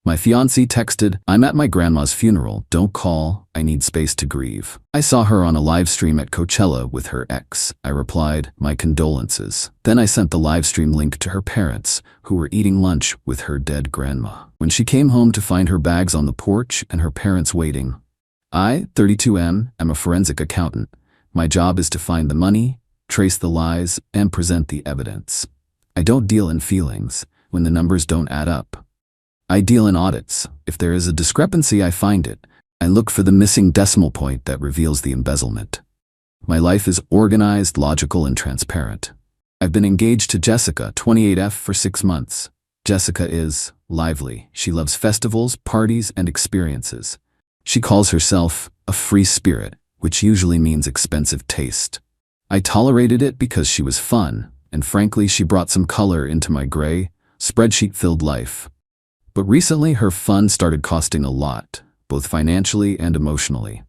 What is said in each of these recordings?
My fiancé texted, "I'm at my grandma's funeral. Don't call. I need space to grieve." I saw her on a live stream at Coachella with her ex. I replied, "My condolences." Then I sent the live stream link to her parents, who were eating lunch with her dead grandma. When she came home to find her bags on the porch and her parents waiting. I, 32M, am a forensic accountant. My job is to find the money, trace the lies, and present the evidence. I don't deal in feelings when the numbers don't add up. I deal in audits. If there is a discrepancy, I find it. I look for the missing decimal point that reveals the embezzlement. My life is organized, logical, and transparent. I've been engaged to Jessica, 28F, for 6 months. Jessica is lively. She loves festivals, parties, and experiences. She calls herself a free spirit, which usually means expensive taste. I tolerated it because she was fun, and frankly, she brought some color into my gray, spreadsheet-filled life. But recently, her fun started costing a lot, both financially and emotionally.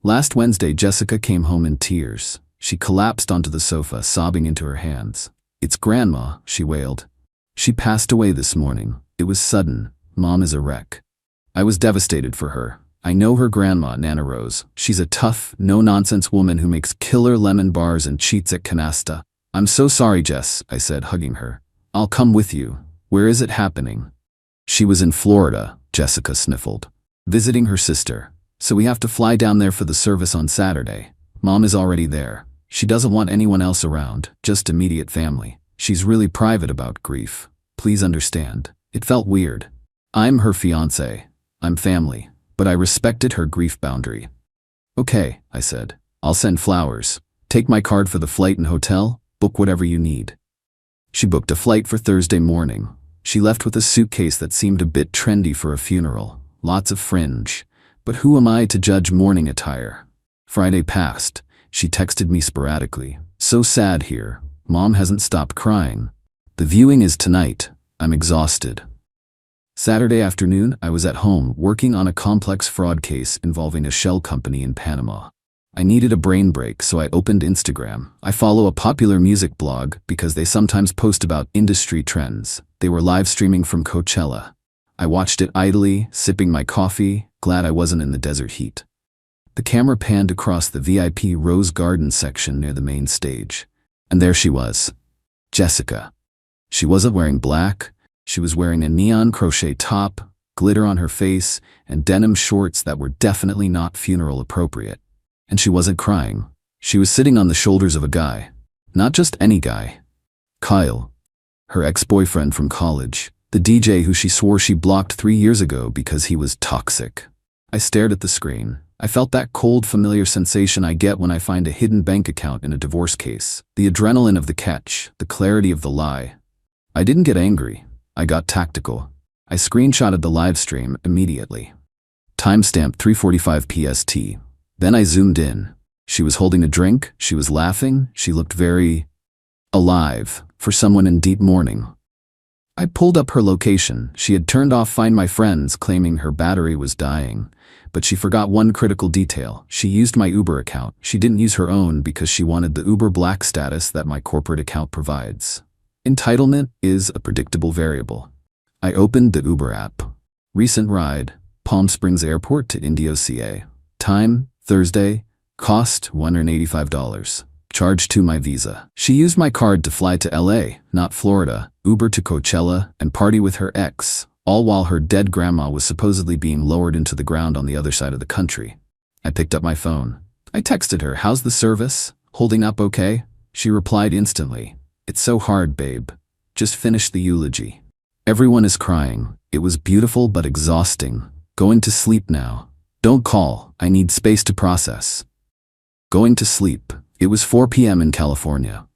Last Wednesday, Jessica came home in tears. She collapsed onto the sofa, sobbing into her hands. "It's Grandma," she wailed. "She passed away this morning. It was sudden. Mom is a wreck." I was devastated for her. I know her grandma, Nana Rose. She's a tough, no-nonsense woman who makes killer lemon bars and cheats at canasta. "I'm so sorry, Jess," I said, hugging her. "I'll come with you. Where is it happening?" "She was in Florida," Jessica sniffled, "visiting her sister. So we have to fly down there for the service on Saturday. Mom is already there. She doesn't want anyone else around, just immediate family. She's really private about grief. Please understand." It felt weird. I'm her fiancé. I'm family. But I respected her grief boundary. "Okay," I said. "I'll send flowers. Take my card for the flight and hotel. Book whatever you need." She booked a flight for Thursday morning. She left with a suitcase that seemed a bit trendy for a funeral. Lots of fringe. But who am I to judge mourning attire? Friday passed. She texted me sporadically. "So sad here. Mom hasn't stopped crying. The viewing is tonight. I'm exhausted." Saturday afternoon, I was at home working on a complex fraud case involving a shell company in Panama. I needed a brain break, so I opened Instagram. I follow a popular music blog because they sometimes post about industry trends. They were live streaming from Coachella. I watched it idly, sipping my coffee, glad I wasn't in the desert heat. The camera panned across the VIP Rose Garden section near the main stage. And there she was, Jessica. She wasn't wearing black. She was wearing a neon crochet top, glitter on her face, and denim shorts that were definitely not funeral appropriate. And she wasn't crying. She was sitting on the shoulders of a guy. Not just any guy. Kyle. Her ex-boyfriend from college. The DJ who she swore she blocked 3 years ago because he was toxic. I stared at the screen. I felt that cold, familiar sensation I get when I find a hidden bank account in a divorce case. The adrenaline of the catch, the clarity of the lie. I didn't get angry. I got tactical. I screenshotted the live stream immediately. Timestamp 3:45 PST. Then I zoomed in. She was holding a drink, she was laughing, she looked very alive for someone in deep mourning. I pulled up her location. She had turned off Find My Friends, claiming her battery was dying. But she forgot one critical detail. She used my Uber account. She didn't use her own because she wanted the Uber Black status that my corporate account provides. Entitlement is a predictable variable. I opened the Uber app. Recent ride, Palm Springs Airport to Indio, CA. Time, Thursday. Cost, $185. Charged to my Visa. She used my card to fly to LA, not Florida, Uber to Coachella, and party with her ex, all while her dead grandma was supposedly being lowered into the ground on the other side of the country. I picked up my phone. I texted her, "How's the service? Holding up okay?" She replied instantly, "It's so hard, babe. Just finished the eulogy. Everyone is crying. It was beautiful but exhausting. Going to sleep now. Don't call. I need space to process." Going to sleep. It was 4 p.m. in California.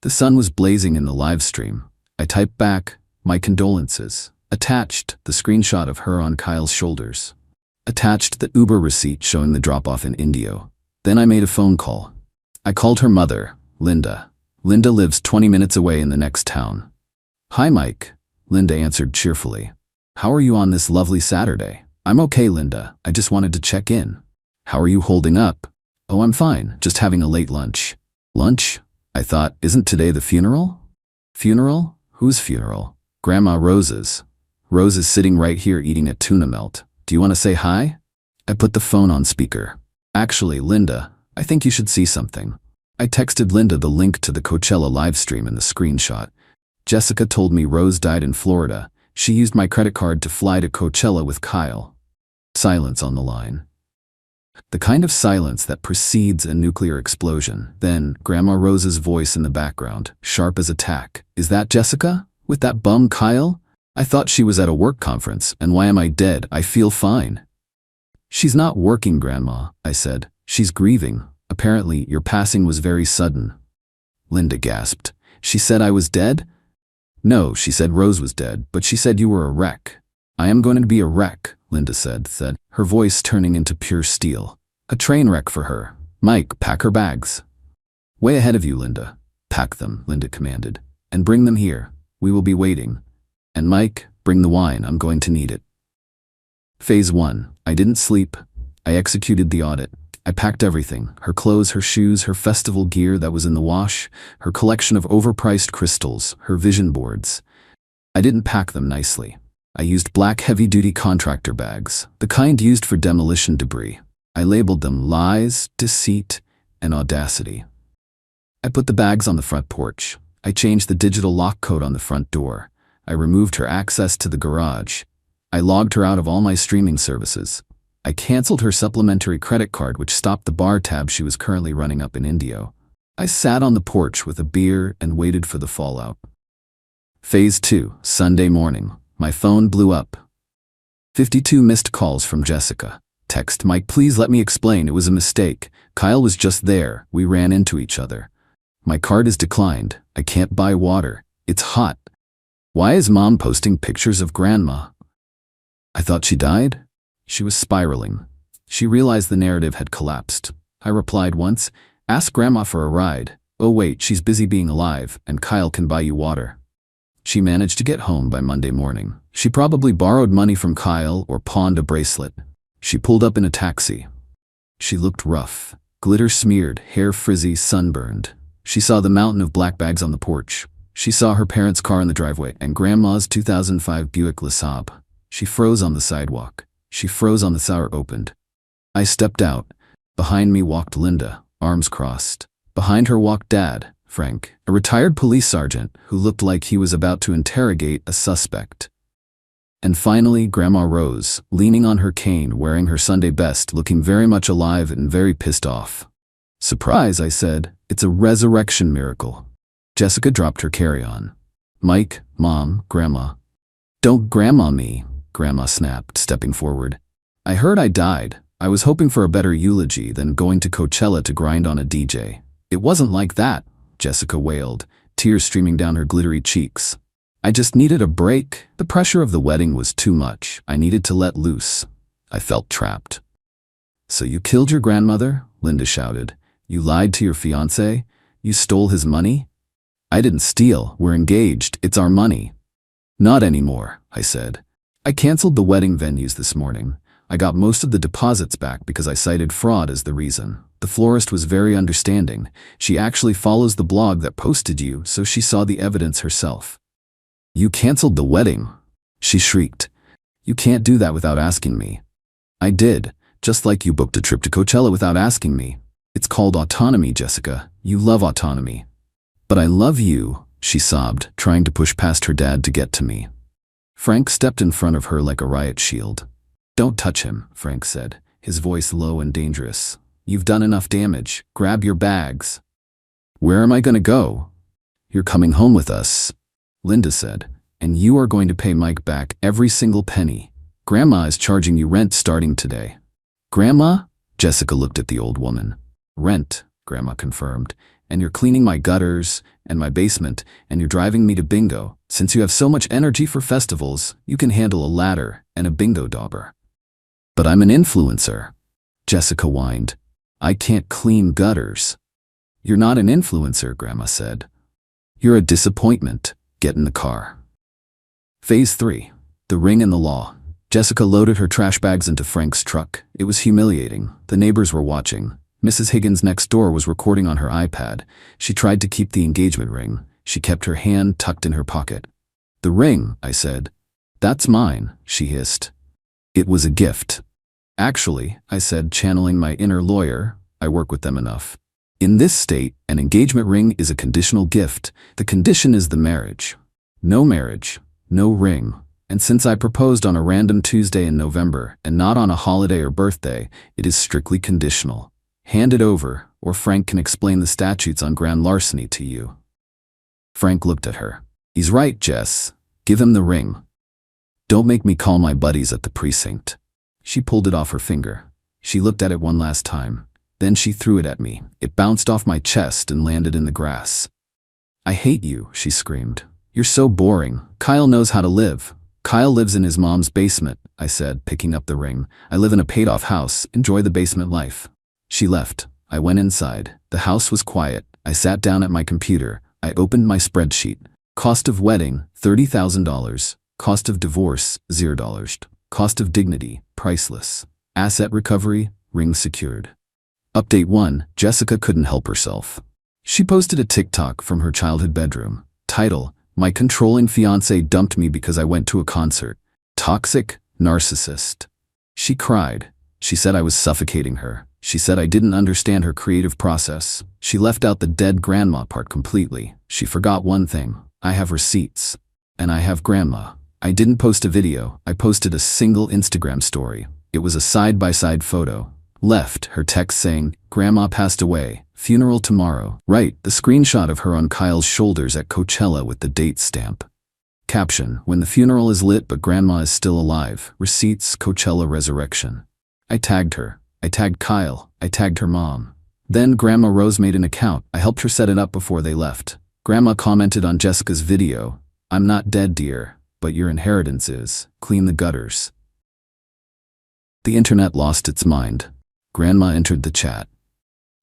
The sun was blazing in the live stream. I typed back, "My condolences." Attached, the screenshot of her on Kyle's shoulders. Attached, the Uber receipt showing the drop-off in Indio. Then I made a phone call. I called her mother, Linda. Linda lives 20 minutes away in the next town. "Hi, Mike," Linda answered cheerfully. "How are you on this lovely Saturday?" "I'm okay, Linda. I just wanted to check in." "How are you holding up?" "Oh, I'm fine. Just having a late lunch." "Lunch?" I thought, isn't today the funeral? "Funeral? Whose funeral?" "Grandma Rose's." Rose is sitting right here eating a tuna melt. Do you want to say hi? I put the phone on speaker. Actually, Linda, I think you should see something. I texted Linda the link to the Coachella livestream and the screenshot. Jessica told me Rose died in Florida. She used my credit card to fly to Coachella with Kyle. Silence on the line. The kind of silence that precedes a nuclear explosion. Then, Grandma Rose's voice in the background, sharp as a tack. Is that Jessica? With that bum Kyle? I thought she was at a work conference, and why am I dead? I feel fine. She's not working, Grandma, I said. She's grieving. Apparently, your passing was very sudden. Linda gasped. She said I was dead? No, she said Rose was dead, but she said you were a wreck. I am going to be a wreck, Linda said, her voice turning into pure steel. A train wreck for her. Mike, pack her bags. Way ahead of you, Linda. Pack them, Linda commanded. And bring them here. We will be waiting. And Mike, bring the wine, I'm going to need it. Phase 1. I didn't sleep. I executed the audit. I packed everything, her clothes, her shoes, her festival gear that was in the wash, her collection of overpriced crystals, her vision boards. I didn't pack them nicely. I used black heavy-duty contractor bags, the kind used for demolition debris. I labeled them lies, deceit, and audacity. I put the bags on the front porch. I changed the digital lock code on the front door. I removed her access to the garage. I logged her out of all my streaming services. I canceled her supplementary credit card, which stopped the bar tab she was currently running up in Indio. I sat on the porch with a beer and waited for the fallout. Phase 2, Sunday morning. My phone blew up. 52 missed calls from Jessica. Text, Mike, please let me explain. It was a mistake. Kyle was just there. We ran into each other. My card is declined. I can't buy water. It's hot. Why is Mom posting pictures of Grandma? I thought she died? She was spiraling. She realized the narrative had collapsed. I replied once, ask Grandma for a ride. Oh wait, she's busy being alive, and Kyle can buy you water. She managed to get home by Monday morning. She probably borrowed money from Kyle or pawned a bracelet. She pulled up in a taxi. She looked rough, glitter-smeared, hair frizzy, sunburned. She saw the mountain of black bags on the porch. She saw her parents' car in the driveway and Grandma's 2005 Buick LeSabre. She froze on the sidewalk. She froze on the shower opened. I stepped out. Behind me walked Linda, arms crossed. Behind her walked Dad, Frank, a retired police sergeant who looked like he was about to interrogate a suspect. And finally, Grandma Rose, leaning on her cane, wearing her Sunday best, looking very much alive and very pissed off. Surprise, I said. It's a resurrection miracle. Jessica dropped her carry-on. Mike, Mom, Grandma. Don't Grandma me, Grandma snapped, stepping forward. I heard I died. I was hoping for a better eulogy than going to Coachella to grind on a DJ. It wasn't like that, Jessica wailed, tears streaming down her glittery cheeks. I just needed a break. The pressure of the wedding was too much. I needed to let loose. I felt trapped. So you killed your grandmother? Linda shouted. You lied to your fiancé? You stole his money? I didn't steal. We're engaged. It's our money. Not anymore, I said. I canceled the wedding venues this morning. I got most of the deposits back because I cited fraud as the reason. The florist was very understanding. She actually follows the blog that posted you, so she saw the evidence herself. You canceled the wedding? She shrieked. You can't do that without asking me. I did, just like you booked a trip to Coachella without asking me. It's called autonomy, Jessica. You love autonomy. But I love you, she sobbed, trying to push past her dad to get to me. Frank stepped in front of her like a riot shield. Don't touch him, Frank said, his voice low and dangerous. You've done enough damage. Grab your bags. Where am I going to go? You're coming home with us, Linda said, and you are going to pay Mike back every single penny. Grandma is charging you rent starting today. Grandma? Jessica looked at the old woman. Rent, Grandma confirmed, and you're cleaning my gutters and my basement, and you're driving me to bingo. Since you have so much energy for festivals, you can handle a ladder and a bingo dauber. But I'm an influencer, Jessica whined. I can't clean gutters. You're not an influencer, Grandma said. You're a disappointment. Get in the car. Phase 3. The ring and the law. Jessica loaded her trash bags into Frank's truck. It was humiliating. The neighbors were watching. Mrs. Higgins next door was recording on her iPad. She tried to keep the engagement ring. She kept her hand tucked in her pocket. The ring, I said. "That's mine," she hissed. "It was a gift." "Actually," I said, channeling my inner lawyer, "I work with them enough. In this state, an engagement ring is a conditional gift. The condition is the marriage. No marriage, no ring. And since I proposed on a random Tuesday in November and not on a holiday or birthday, it is strictly conditional. Hand it over, or Frank can explain the statutes on grand larceny to you." Frank looked at her. "He's right, Jess. Give him the ring. Don't make me call my buddies at the precinct." She pulled it off her finger. She looked at it one last time. Then she threw it at me. It bounced off my chest and landed in the grass. "I hate you," she screamed. "You're so boring. Kyle knows how to live." "Kyle lives in his mom's basement," I said, picking up the ring. "I live in a paid-off house. Enjoy the basement life." She left. I went inside. The house was quiet. I sat down at my computer. I opened my spreadsheet. Cost of wedding, $30,000. Cost of divorce, $0. Cost of dignity, priceless. Asset recovery, ring secured. Update 1. Jessica couldn't help herself. She posted a TikTok from her childhood bedroom. Title: "My controlling fiancé dumped me because I went to a concert. Toxic narcissist." She cried. She said I was suffocating her. She said I didn't understand her creative process. She left out the dead grandma part completely. She forgot one thing. I have receipts. And I have grandma. I didn't post a video. I posted a single Instagram story. It was a side-by-side photo. Left, her text saying, "Grandma passed away. Funeral tomorrow." Right, the screenshot of her on Kyle's shoulders at Coachella with the date stamp. Caption: "When the funeral is lit but grandma is still alive. Receipts, Coachella resurrection." I tagged her. I tagged Kyle. I tagged her mom. Then Grandma Rose made an account. I helped her set it up before they left. Grandma commented on Jessica's video. "I'm not dead, dear, but your inheritance is. Clean the gutters." The internet lost its mind. Grandma entered the chat.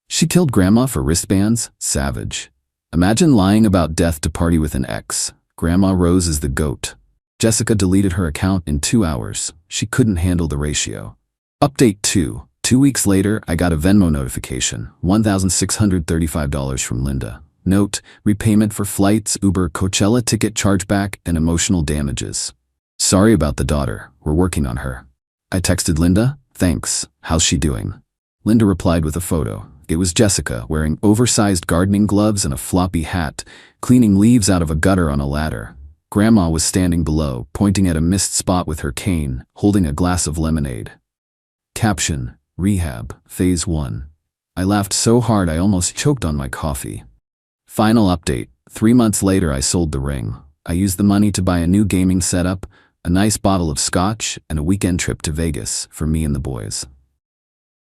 "She killed grandma for wristbands? Savage. Imagine lying about death to party with an ex. Grandma Rose is the GOAT." Jessica deleted her account in 2 hours. She couldn't handle the ratio. Update 2. 2 weeks later, I got a Venmo notification, $1,635 from Linda. Note: repayment for flights, Uber, Coachella ticket chargeback, and emotional damages. Sorry about the daughter. We're working on her. I texted Linda, "Thanks. How's she doing?" Linda replied with a photo. It was Jessica wearing oversized gardening gloves and a floppy hat, cleaning leaves out of a gutter on a ladder. Grandma was standing below, pointing at a missed spot with her cane, holding a glass of lemonade. Caption: Rehab, Phase 1. I laughed so hard I almost choked on my coffee. Final update: 3 months later I sold the ring. I used the money to buy a new gaming setup, a nice bottle of scotch, and a weekend trip to Vegas for me and the boys.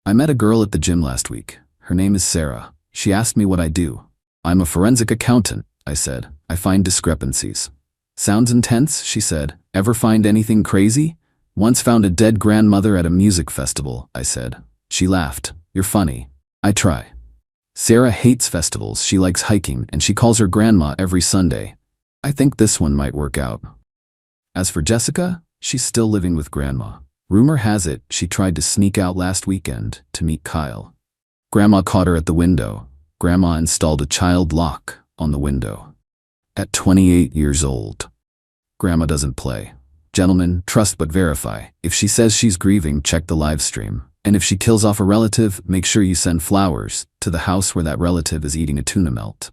I met a girl at the gym last week. Her name is Sarah. She asked me what I do. "I'm a forensic accountant," I said. "I find discrepancies." "Sounds intense," she said. "Ever find anything crazy?" "Once found a dead grandmother at a music festival," I said. She laughed. "You're funny." I try. Sarah hates festivals. She likes hiking, and she calls her grandma every Sunday. I think this one might work out. As for Jessica, she's still living with grandma. Rumor has it she tried to sneak out last weekend to meet Kyle. Grandma caught her at the window. Grandma installed a child lock on the window. At 28 years old. Grandma doesn't play. Gentlemen, trust but verify. If she says she's grieving, check the live stream. And if she kills off a relative, make sure you send flowers to the house where that relative is eating a tuna melt.